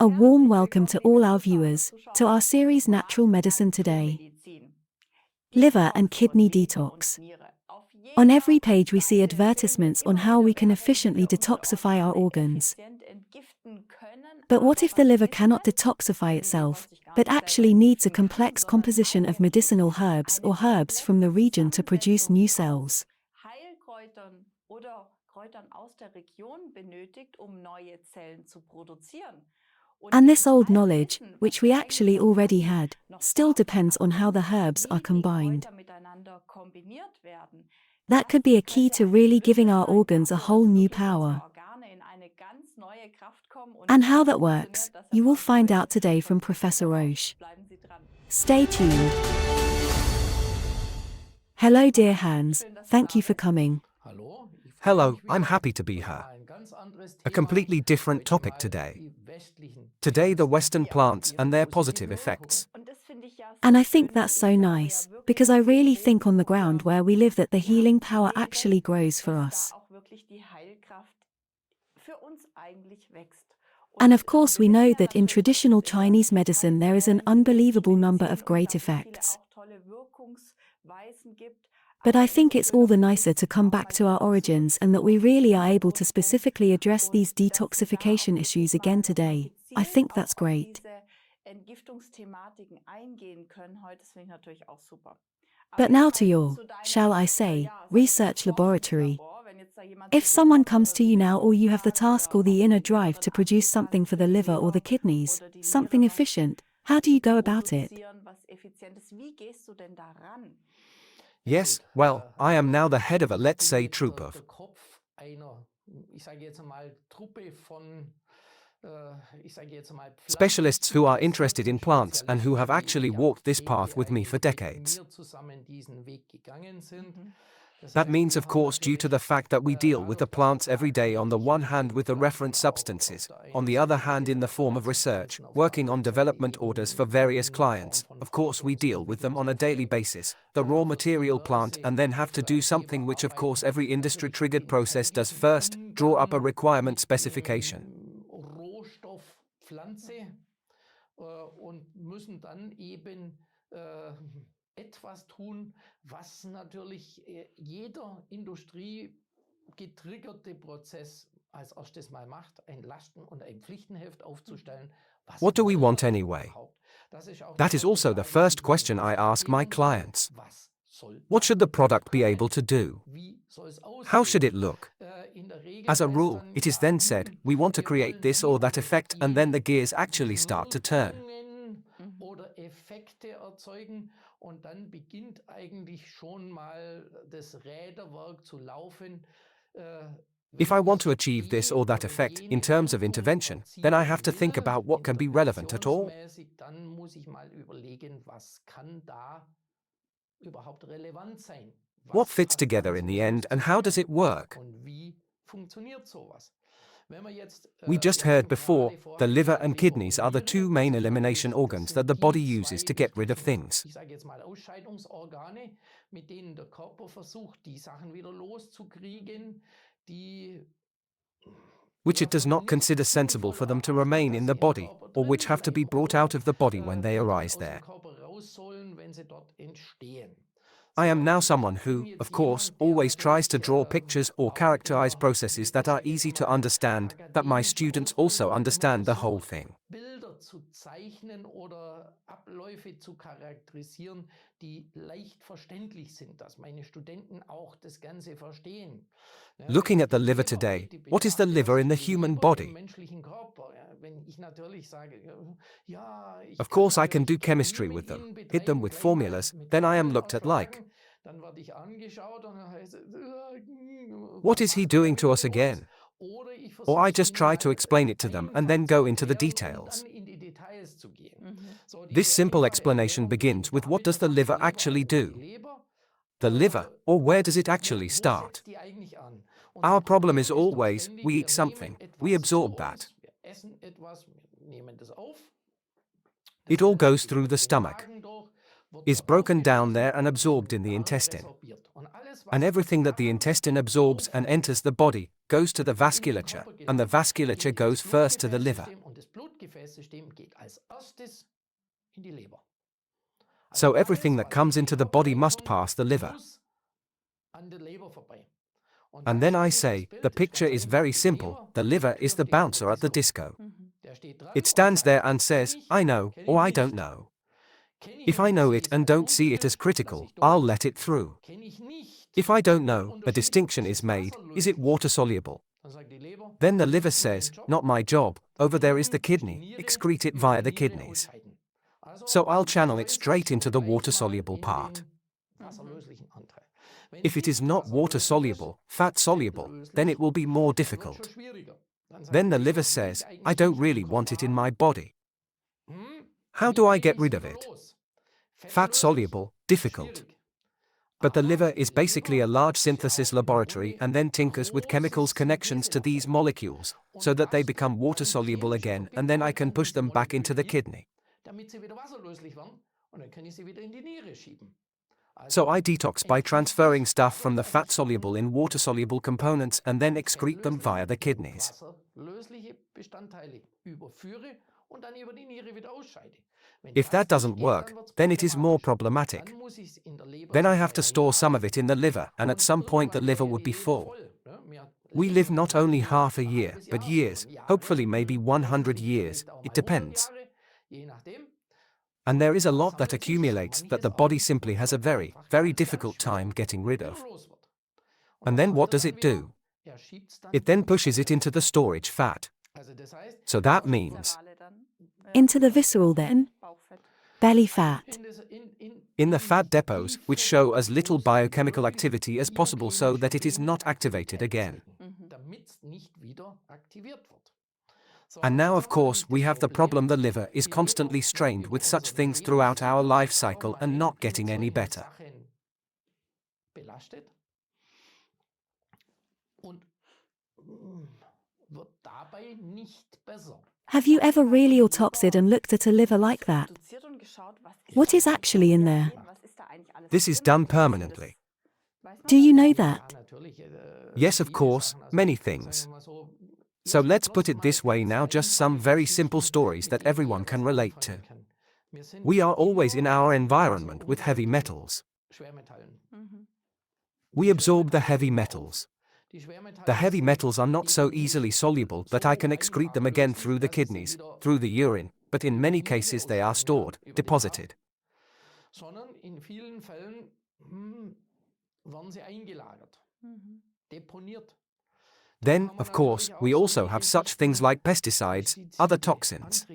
A warm welcome to all our viewers, to our series Natural Medicine Today. Liver and Kidney Detox. On every page we see advertisements on how we can efficiently detoxify our organs. But what if the liver cannot detoxify itself, but actually needs a complex composition of medicinal herbs or herbs from the region to produce new cells? And this old knowledge, which we actually already had, still depends on how the herbs are combined. That could be a key to really giving our organs a whole new power. And how that works, you will find out today from Professor Rausch. Stay tuned. Hello dear Hans, thank you for coming. Hello, I'm happy to be here. A completely different topic today. Today the Western plants and their positive effects. And I think that's so nice, because I really think on the ground where we live that the healing power actually grows for us. And of course we know that in traditional Chinese medicine there is an unbelievable number of great effects. But I think it's all the nicer to come back to our origins and that we really are able to specifically address these detoxification issues again today. I think that's great. But now to your, shall I say, research laboratory. If someone comes to you now or you have the task or the inner drive to produce something for the liver or the kidneys, something efficient, how do you go about it? Yes, well, I am now the head of a, let's say, troop of specialists who are interested in plants and who have actually walked this path with me for decades. That means, of course, due to the fact that we deal with the plants every day, on the one hand with the reference substances, on the other hand in the form of research, working on development orders for various clients. Of course we deal with them on a daily basis, the raw material plant, and then have to do something which of course every industry triggered process does first, draw up a requirement specification. Etwas tun, was natürlich jeder industriegetriggerte Prozess als erstes mal macht, ein Lasten- und ein Pflichtenheft aufzustellen. What do we want anyway? That is also the first question I ask my clients. What should the product be able to do? How should it look? As a rule, it is then said, we want to create this or that effect, and then the gears actually start to turn. Oder Effekte erzeugen, und dann beginnt eigentlich schon mal das Räderwerk zu laufen. If I want to achieve this or that effect, in terms of intervention, then I have to think about what can be relevant at all. Dann muss ich mal überlegen, was kann da überhaupt relevant sein? What fits together in the end and how does it work? Und wie funktioniert sowas? We just heard before, the liver and kidneys are the two main elimination organs that the body uses to get rid of things. Ich sage jetzt mal Ausscheidungsorgane, mit denen der Körper versucht, die Sachen wieder loszukriegen, die Which it does not consider sensible for them to remain in the body, or which have to be brought out of the body when they arise there. I am now someone who, of course, always tries to draw pictures or characterize processes that are easy to understand, that my students also understand the whole thing. Bilder zu zeichnen oder Abläufe zu charakterisieren, die leicht verständlich sind, dass meine Studenten auch das Ganze verstehen. Looking at the liver today, what is the liver in the human body? Of course I can do chemistry with them, hit them with formulas, then I am looked at like, what is he doing to us again? Or I just try to explain it to them and then go into the details. This simple explanation begins with what does the liver actually do? The liver, or where does it actually start? Our problem is always, we eat something, we absorb that. It all goes through the stomach, is broken down there and absorbed in the intestine. And everything that the intestine absorbs and enters the body, goes to the vasculature, and the vasculature goes first to the liver. Blutgefäßsystem geht als erstes in die Leber. So everything that comes into the body must pass the liver. Muss an der Leber vorbei. And then I say, the picture is very simple, the liver is the bouncer at the disco. It stands there and says, I know, or I don't know. If I know it and don't see it as critical, I'll let it through. If I don't know, a distinction is made, is it water soluble? Then the liver says, not my job, over there is the kidney, excrete it via the kidneys. So I'll channel it straight into the water-soluble part. If it is not water-soluble, fat-soluble, then it will be more difficult. Then the liver says, I don't really want it in my body. How do I get rid of it? Fat-soluble, difficult. But the liver is basically a large synthesis laboratory and then tinkers with chemicals connections to these molecules, so that they become water-soluble again, and then I can push them back into the kidney. So I detox by transferring stuff from the fat-soluble in water-soluble components and then excrete them via the kidneys. If that doesn't work, then it is more problematic. Then I have to store some of it in the liver, and at some point the liver would be full. We live not only half a year, but years, hopefully maybe 100 years, it depends. And there is a lot that accumulates that the body simply has a very, very difficult time getting rid of. And then what does it do? It then pushes it into the storage fat. So that means Into the visceral then? Belly fat. in the fat depots, which show as little biochemical activity as possible so that it is not activated again. And now of course we have the problem the liver is constantly strained with such things throughout our life cycle and not getting any better. Have you ever really autopsied and looked at a liver like that? What is actually in there? This is done permanently. Do you know that? Yes, of course, many things. So let's put it this way now, just some very simple stories that everyone can relate to. We are always in our environment with heavy metals. We absorb the heavy metals. The heavy metals are not so easily soluble that I can excrete them again through the kidneys, through the urine, but in many cases they are stored, deposited. Then, of course, we also have such things like pesticides, other toxins.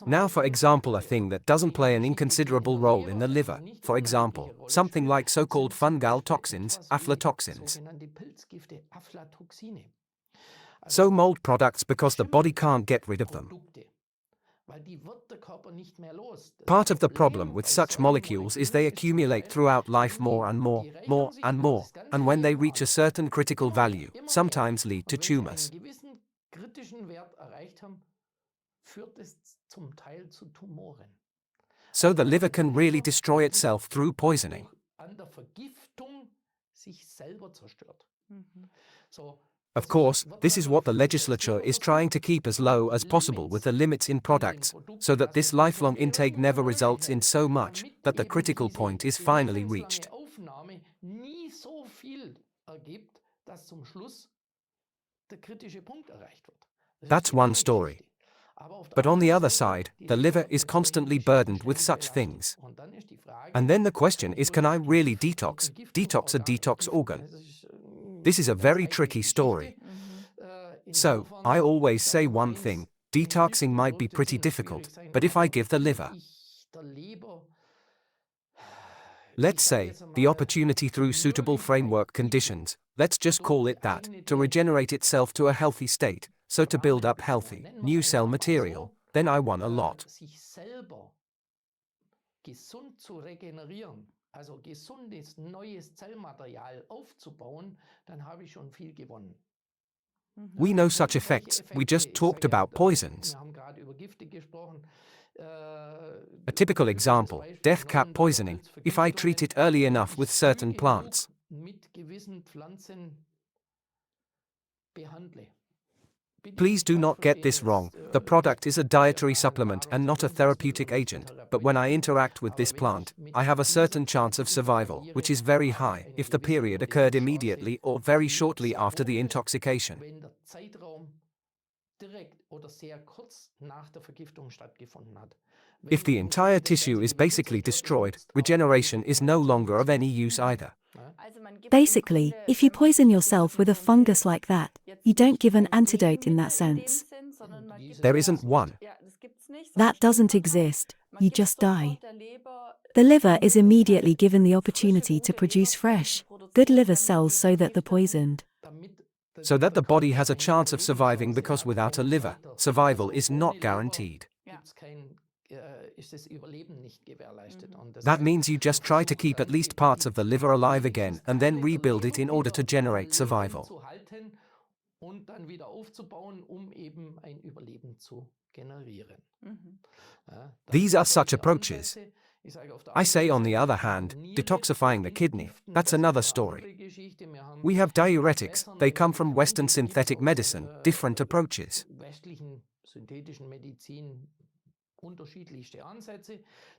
Now for example a thing that doesn't play an inconsiderable role in the liver, for example, something like so-called fungal toxins, aflatoxins. So mold products because the body can't get rid of them. Part of the problem with such molecules is they accumulate throughout life more and more, and when they reach a certain critical value, sometimes lead to tumors. So the liver can really destroy itself through poisoning. Of course, this is what the legislature is trying to keep as low as possible with the limits in products, so that this lifelong intake never results in so much that the critical point is finally reached. That's one story. But on the other side, the liver is constantly burdened with such things. And then the question is, can I really detox a detox organ? This is a very tricky story. So, I always say one thing, detoxing might be pretty difficult, but if I give the liver, let's say, the opportunity through suitable framework conditions, let's just call it that, to regenerate itself to a healthy state, so to build up healthy, new cell material, then I won a lot. Also gesundes neues Zellmaterial aufzubauen, dann habe ich schon viel gewonnen. We know such effects, we just talked about poisons. A typical example, death cap poisoning, if I treat it early enough with certain plants. Please do not get this wrong, the product is a dietary supplement and not a therapeutic agent, but when I interact with this plant, I have a certain chance of survival, which is very high, if the period occurred immediately or very shortly after the intoxication. wenn der Zeitraum direkt oder sehr kurz nach der Vergiftung stattgefunden hat. If the entire tissue is basically destroyed, regeneration is no longer of any use either. Basically, if you poison yourself with a fungus like that, you don't give an antidote in that sense. There isn't one. That doesn't exist, you just die. The liver is immediately given the opportunity to produce fresh, good liver cells so that the poisoned. So that the body has a chance of surviving, because without a liver, survival is not guaranteed. That means you just try to keep at least parts of the liver alive again and then rebuild it in order to generate survival. These are such approaches. I say, on the other hand, detoxifying the kidney, that's another story. We have diuretics, they come from Western synthetic medicine, different approaches.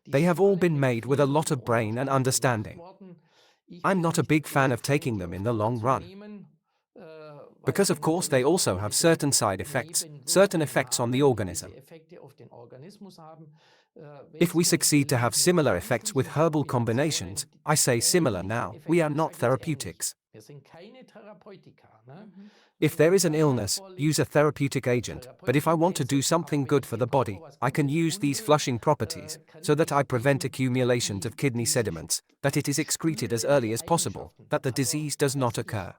They have all been made with a lot of brain and understanding. I'm not a big fan of taking them in the long run. Because of course they also have certain side effects, certain effects on the organism. If we succeed to have similar effects with herbal combinations, I say similar now, we are not therapeutics. If there is an illness, use a therapeutic agent, but if I want to do something good for the body, I can use these flushing properties, so that I prevent accumulations of kidney sediments, that it is excreted as early as possible, that the disease does not occur.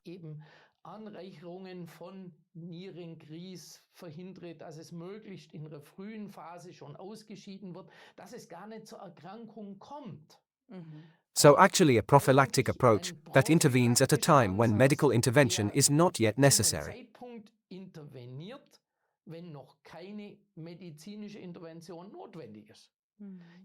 Anreicherungen von Nierengrieß verhindere, dass es möglichst in der frühen Phase schon ausgeschieden wird, dass es gar nicht zur Erkrankung kommt. So actually a prophylactic approach that intervenes at a time when medical intervention is not yet necessary. Zeitpunkt interveniert, wenn noch keine medizinische Intervention notwendig ist.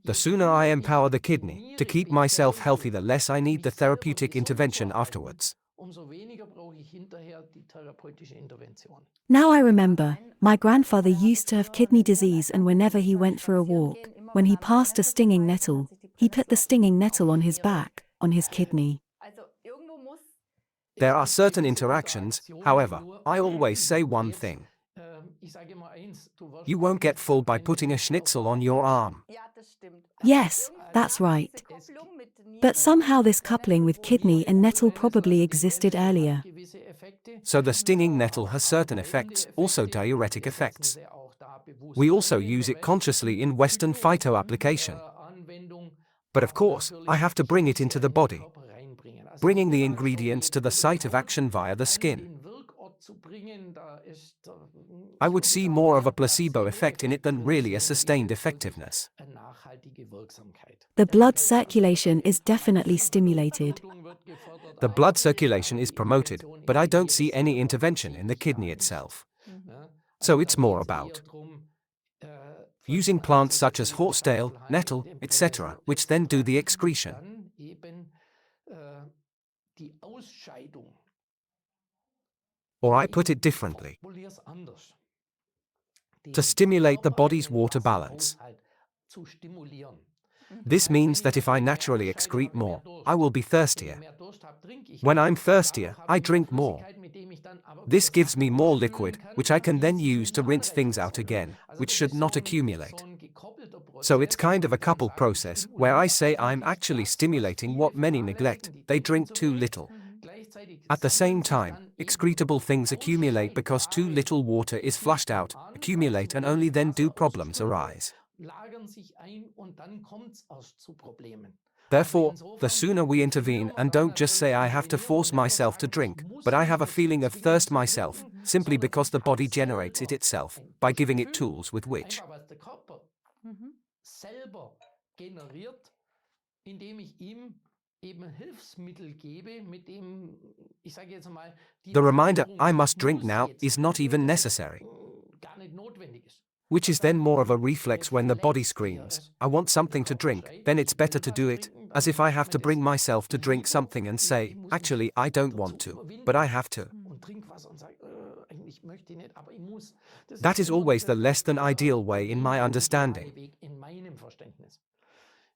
The sooner I empower the kidney to keep myself healthy, the less I need the therapeutic intervention afterwards. Umso weniger brauche ich hinterher die therapeutische Intervention. Now I remember, my grandfather used to have kidney disease, and whenever he went for a walk, when he passed a stinging nettle, he put the stinging nettle on his back, on his kidney. There are certain interactions, however, I always say one thing. You won't get full by putting a schnitzel on your arm. Yes, that's right. But somehow this coupling with kidney and nettle probably existed earlier. So the stinging nettle has certain effects, also diuretic effects. We also use it consciously in Western phyto application. But of course, I have to bring it into the body, bringing the ingredients to the site of action via the skin. I would see more of a placebo effect in it than really a sustained effectiveness. The blood circulation is definitely stimulated. The blood circulation is promoted, but I don't see any intervention in the kidney itself. So it's more about using plants such as horsetail, nettle, etc., which then do the excretion. Or I put it differently, to stimulate the body's water balance. This means that if I naturally excrete more, I will be thirstier. When I'm thirstier, I drink more. This gives me more liquid, which I can then use to rinse things out again, which should not accumulate. So it's kind of a coupled process, where I say I'm actually stimulating what many neglect, they drink too little. At the same time, excretable things accumulate because too little water is flushed out, accumulate, and only then do problems arise. Therefore, the sooner we intervene and don't just say I have to force myself to drink, but I have a feeling of thirst myself, simply because the body generates it itself, by giving it tools with which. The reminder, I must drink now, is not even necessary. Which is then more of a reflex when the body screams, I want something to drink, then it's better to do it, as if I have to bring myself to drink something and say, actually I don't want to, but I have to. möchte nicht, aber ich muss. Das That ist is immer always wieder the less than ideal way in my der understanding. ideale Weg in meinem Verständnis.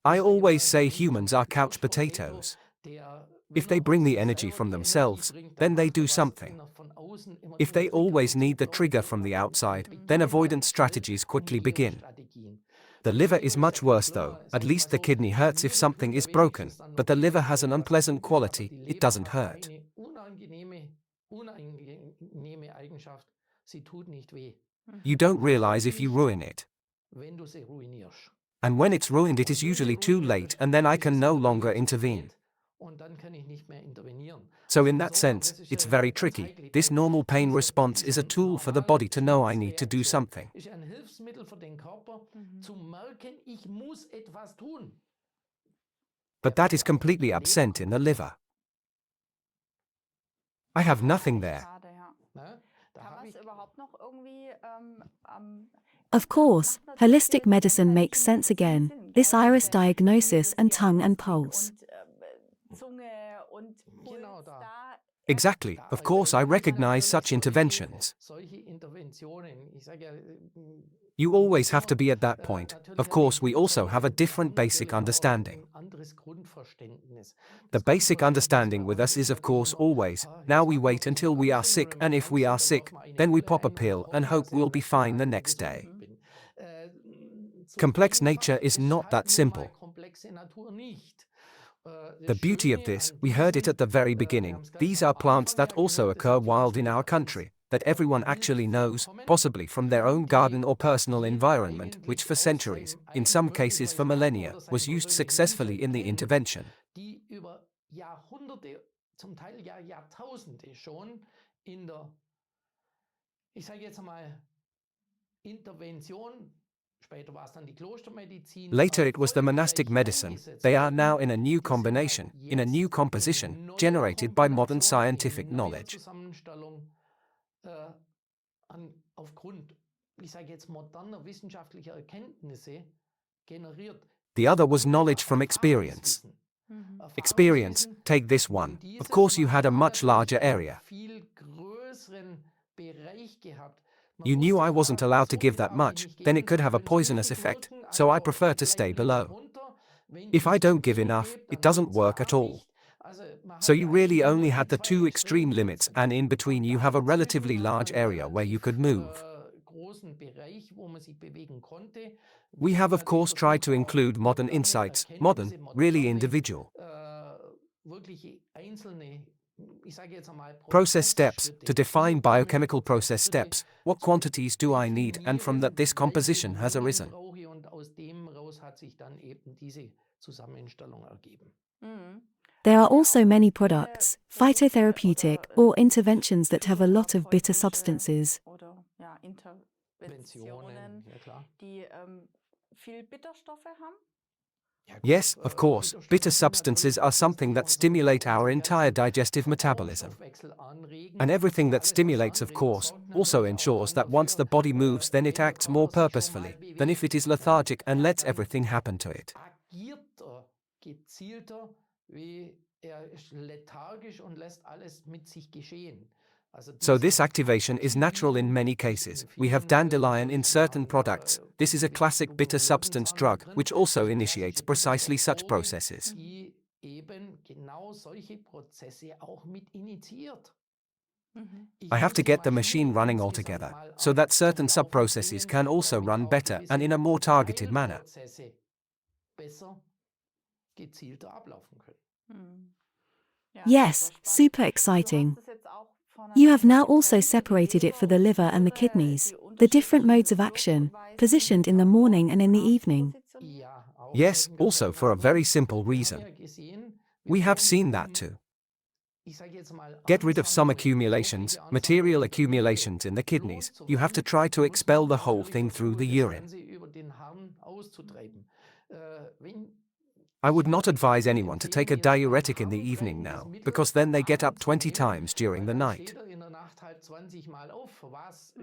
I Ich sage always mal, say wenn so humans ein are couch Couch Potato, potatoes. der, If wenn they er bring the sich energy selber from die Energie themselves, bringt, then they macht do was. something. Wenn er von außen immer If den they Trigger always dazu need the braucht, trigger dann from the hat er outside, Beginnen then halt avoidance schnell strategies und quickly begin. Gegenstrategien. The Beim liver Leber is ist much ja viel worse though, schlimmer, at sage ich mal least the so. kidney Beim hurts if Wirt something tut is er weh, das broken, ist dann but the okay, liver wenn has an irgendwas unpleasant kaputt ist, aber quality, die it Leber doesn't hat hurt. eine unangenehme Eigenschaft, sie tut nicht weh, You don't realize if you ruin it. wenn du sie ruinierst. And when it's ruined it Und is wenn sie usually too ruiniert late ist, and then I ist can es no in der longer Regel zu intervene. spät und dann kann ich nicht mehr intervenieren. So Also in that insofern, sense, das ist it's very ganz tricky. heikel, This weil normal pain diese response is a tool for the normale body to know I need to do Schutzreaktion something. ist ein Hilfsmittel für den Körper, zu merken, ich muss etwas tun. But that is completely Die Leber absent in the liver. I have nothing there. Schade, ja. Ne? Da Kann hab man ich es überhaupt noch irgendwie Of course, holistic medicine makes sense again. This iris diagnosis and tongue and pulse. Zunge und genau Puls da. da. Exactly, Da of course I das sind recognize natürlich such interventions. solche Interventionen. Ich sage ja, You man muss always have to immer, be at that point. natürlich Of hat course, die we also have a Wurzeln, different haben basic natürlich auch understanding. ein anderes Grundverständnis. The Das basic Grundverständnis understanding bei with uns us is, ist of course, natürlich immer, always, jetzt now we warten wir wait auf die until we are Pflanze, sick, wenn and wir if krank we sind, are dann sick, werfen wir eine then we Pille pop a ein und pill and hoffen, hope dass we'll am be nächsten fine Tag the wieder next gesund day. bin. So Complex einfach nature is ist not halt that nun mal simple. komplexe Natur nicht. The Das beauty of Schöne this, an we heard it diesen, at the very wir beginning, haben es ganz these am are plants Anfang that ja also gehört, das occur sind viele, wild in viele our bei uns country, that everyone wild actually knows, vorkommen, possibly from their own die garden or personal jeder environment, which eigentlich for auf centuries, seinem in eigenen, some cases for möglicherweise haben millennia, oder seinem was used persönlichen successfully Umfeld in the kennt, intervention. die über Jahrhunderte, zum Teil ja Jahrtausende schon in der, ich sage jetzt mal, Intervention, später war es dann die Klostermedizin, Later it was the monastic erfolgreich medicine, eingesetzt they are now wurden. in a new Die sind halt combination, in a new jetzt composition, in neuer generated by modern Kombination, scientific in neuer knowledge. Zusammenstellung aufgrund, ich sage jetzt, moderner wissenschaftlicher Erkenntnisse generiert. The Das other was nennt man knowledge from experience. Erfahrungswissen. Experience, Erfahrungswissen, take this und one. Of dieses, course you man had a hat much natürlich larger einen area. viel größeren Bereich gehabt. Man You knew wusste, I wasn't allowed to so give viel that darf ich much, nicht then geben, it could sonst have a könnte es poisonous giftig effect, wirken, so I also prefer to bleib stay ein bisschen below. drunter. Wenn If I ich zu don't give wenig enough, gebe, it dann doesn't wird's work at all. farbig. Also man So hat you ja really eigentlich nur only die had the zwei two extreme limits, Extremgrenzen. and in between you Da have a dazwischen relatively hat large man area where you relativ could move. großen Bereich, wo man sich bewegen konnte. We Wir have haben of natürlich course tried to versucht, auch include modern moderne insights, modern, Erkenntnisse, really moderne, individual. wirkliche einzelne, ich sage jetzt einmal Process steps, to Prozessschritte, define biochemical process Prozessschritte steps, what zu quantities do I need, and from that definieren, this welche composition has Mengen arisen. brauche ich, und aus dem raus hat sich dann eben diese Zusammenstellung ergeben. There are also many products, phytotherapeutic or interventions that have a lot of bitter substances. Oder ja, Interventionen, Ja klar. die viel Bitterstoffe haben. Ja gut, Yes, of course, Bitterstoffe bitter sind substances natürlich are etwas, something die that unseren stimulate our ganzen entire digestive metabolism. Verdauungsstoffwechsel anregen. And everything that Alles, was stimulates, of anregt, course, sorgt also natürlich auch ensures dann that once dafür, the body moves, then it wenn der acts more Körper sich schon mal purposefully than if it is bewegt, ne, lethargic and lets dann everything happen to it. agiert er gezielter, wie er ist lethargisch und lässt alles mit sich geschehen. Also So diese this activation is natural in many cases. We have dandelion in certain products. This is a classic bitter substance drug, which also initiates precisely such processes. die eben genau solche Prozesse auch mit initiiert. I have to get the machine running altogether, so that certain sub-processes can also run better and in a more targeted manner. Besser, gezielter ablaufen können. Yes, super exciting. You have now also separated it for the liver and the kidneys, the different modes of action, positioned in the morning and in the evening. Ja, auch Yes, eben ganz also for a einfach. very simple Wir haben reason. ja gesehen, We have brauchen seen that too. ich sage jetzt mal, Get rid of some Ansammlungen, accumulations, so viele material Ansammlungen accumulations in the Blut kidneys. zu You have to werden, try to muss expel man the whole natürlich thing through the versuchen, das urine. Ganze über den Harn auszutreiben. Wenn I would not advise würde anyone to take a empfehlen, jetzt am diuretic in the Harn evening treibendes now, Mittel because then they get am up Abend zu 20 nehmen, times during weil the dann night. steht er in der Nacht halt 20 Mal auf. Für was?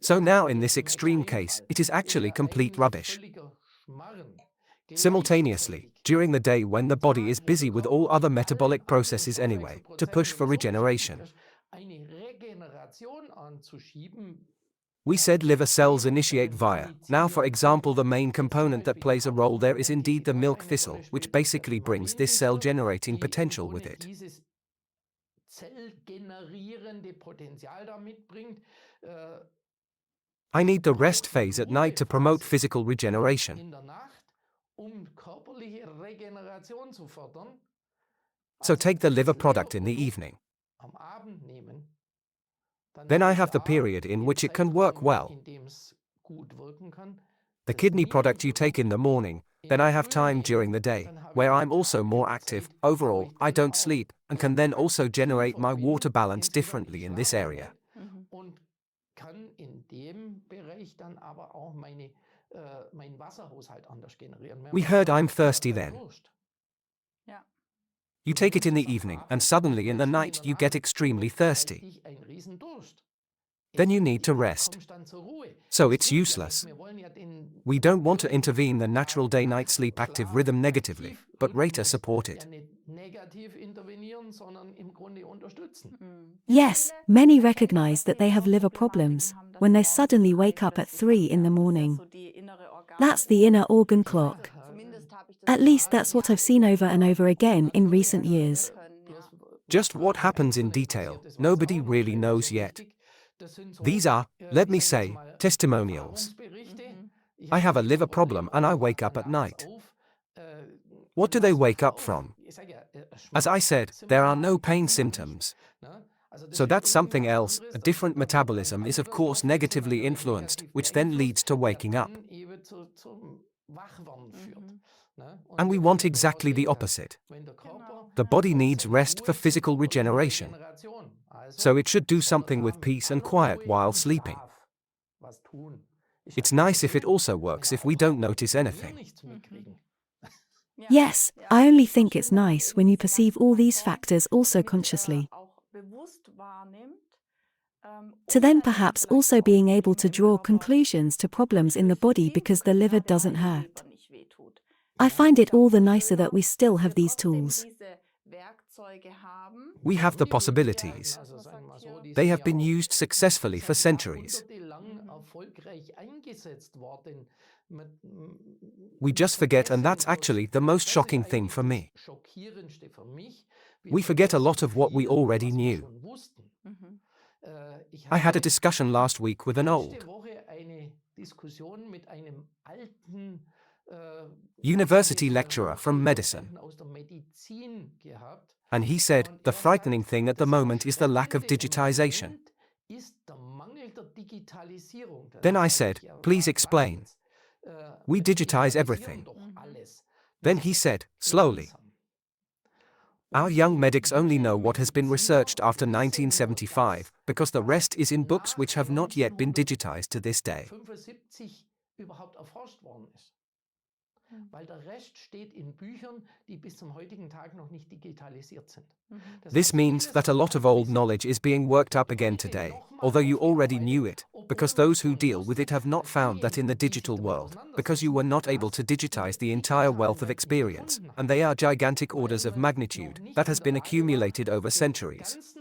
So Also now in jetzt this im extreme case, Extremfall it is ist actually ja complete eigentlich rubbish. völliger Schmarren. Simultaneously, Gleichzeitig during the day when the am body Tag, is wo der busy with Körper all mit other allen metabolic anderen processes anyway, to push Stoffwechselprozessen for sowieso beschäftigt regeneration. ist, eine Regeneration We said liver cells initiate via. Now, for example, the main component that plays a role there is indeed the milk thistle, which basically brings this cell-generating potential with it. I need the rest phase at night to promote physical regeneration. So take the liver product in the evening. Then I have the period in which it can work well. The kidney product you take in the morning, then I have time during the day, where I'm also more active. Overall, I don't sleep, and can then also generate my water balance differently in this area. We heard I'm thirsty then. You take it in the evening, and suddenly in the night you get extremely thirsty. Then you need to rest. So it's useless. We don't want to intervene the natural day-night sleep active rhythm negatively, but rather support it. Yes, many recognize that they have liver problems when they suddenly wake up at 3 in the morning. That's the inner organ clock. At least that's what I've seen over and over again in recent years. Just what happens in detail, nobody really knows yet. These are, let me say, testimonials. I have a liver problem and I wake up at night. What do they wake up from? As I said, there are no pain symptoms. So that's something else. A different metabolism is of course negatively influenced, which then leads to waking up. And we want exactly the opposite. The body needs rest for physical regeneration. So it should do something with peace and quiet while sleeping. It's nice if it also works if we don't notice anything. Yes, I only think it's nice when you perceive all these factors also consciously. To then perhaps also being able to draw conclusions to problems in the body because the liver doesn't hurt. I find it all the nicer that we still have these tools. We have the possibilities. They have been used successfully for centuries. We just forget, and that's actually the most shocking thing for me. We forget a lot of what we already knew. I had a discussion last week with an old university lecturer from medicine. And he said, the frightening thing at the moment is the lack of digitization. Then I said, please explain. We digitize everything. Then he said, slowly. Our young medics only know what has been researched after 1975, because the rest is in books which have not yet been digitized to this day. This means that a lot of old knowledge is being worked up again today, although you already knew it, because those who deal with it have not found that in the digital world, because you were not able to digitize the entire wealth of experience, and they are gigantic orders of magnitude, that has been accumulated over centuries.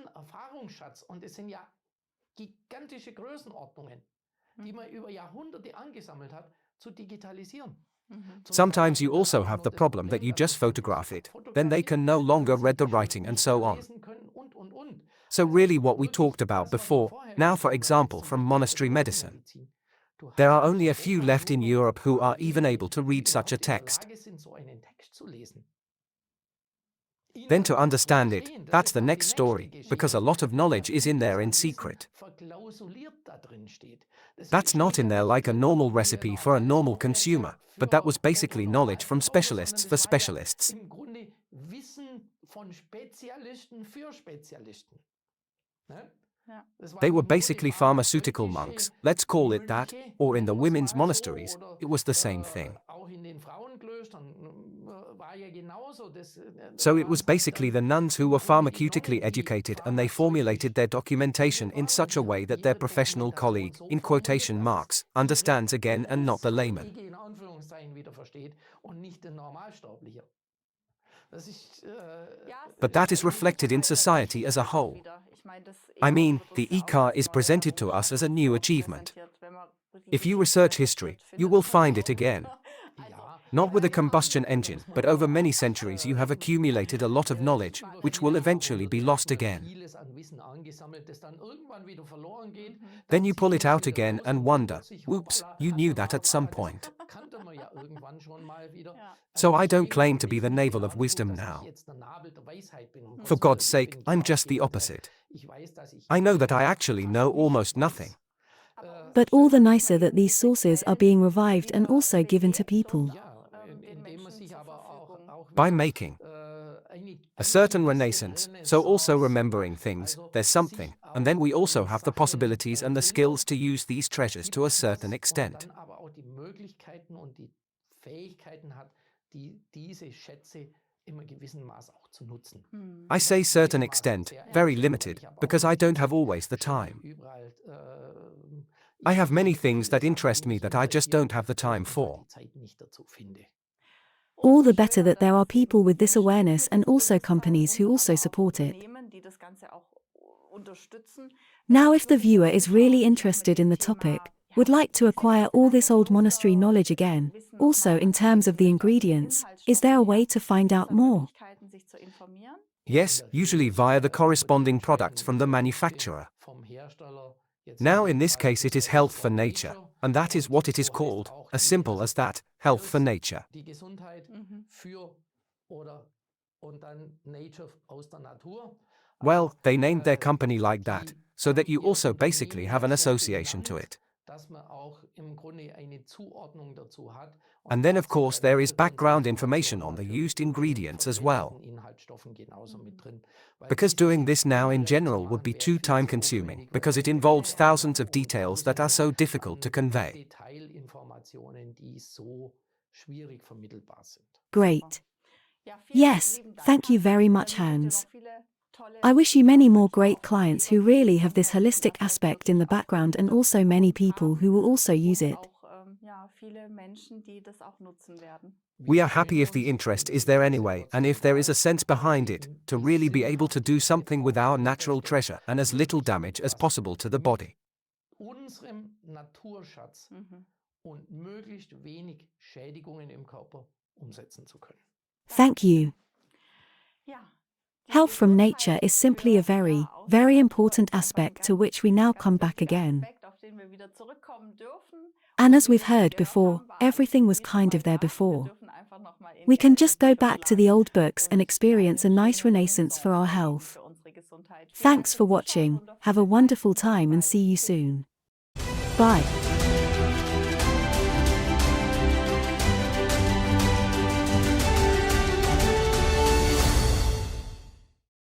Sometimes you also have the problem that you just photograph it, then they can no longer read the writing and so on. So really what we talked about before, now for example from monastery medicine. There are only a few left in Europe who are even able to read such a text. Then to understand it, that's the next story, because a lot of knowledge is in there in secret. That's not in there like a normal recipe for a normal consumer, but that was basically knowledge from specialists for specialists. They were basically pharmaceutical monks, let's call it that, or in the women's monasteries, it was the same thing. So it was basically the nuns who were pharmaceutically educated, and they formulated their documentation in such a way that their professional colleague, in quotation marks, understands again and not the layman. But that is reflected in society as a whole. I mean, the e-car is presented to us as a new achievement. If you research history, you will find it again. Not with a combustion engine, but over many centuries you have accumulated a lot of knowledge, which will eventually be lost again. Then you pull it out again and wonder, whoops, you knew that at some point. So I don't claim to be the navel of wisdom now. For God's sake, I'm just the opposite. I know that I actually know almost nothing. But all the nicer that these sources are being revived and also given to people. By making a certain renaissance, so also remembering things, there's something, and then we also have the possibilities and the skills to use these treasures to a certain extent. I say certain extent, very limited, because I don't have always the time. I have many things that interest me that I just don't have the time for. All the better that there are people with this awareness and also companies who also support it. Now, if the viewer is really interested in the topic, would like to acquire all this old monastery knowledge again, also in terms of the ingredients, is there a way to find out more? Yes, usually via the corresponding products from the manufacturer. Now in this case it is health for nature, and that is what it is called, as simple as that, health for nature. Well, they named their company like that, so that you also basically have an association to it. And then of course there is background information on the used ingredients as well. Because doing this now in general would be too time-consuming, because it involves thousands of details that are so difficult to convey. Great. Yes, thank you very much, Hans. I wish you many more great clients who really have this holistic aspect in the background and also many people who will also use it. We are happy if the interest is there anyway, and if there is a sense behind it, to really be able to do something with our natural treasure and as little damage as possible to the body. Thank you. Health from nature is simply a very, very important aspect to which we now come back again. And as we've heard before, everything was kind of there before. We can just go back to the old books and experience a nice renaissance for our health. Thanks for watching, have a wonderful time and see you soon. Bye.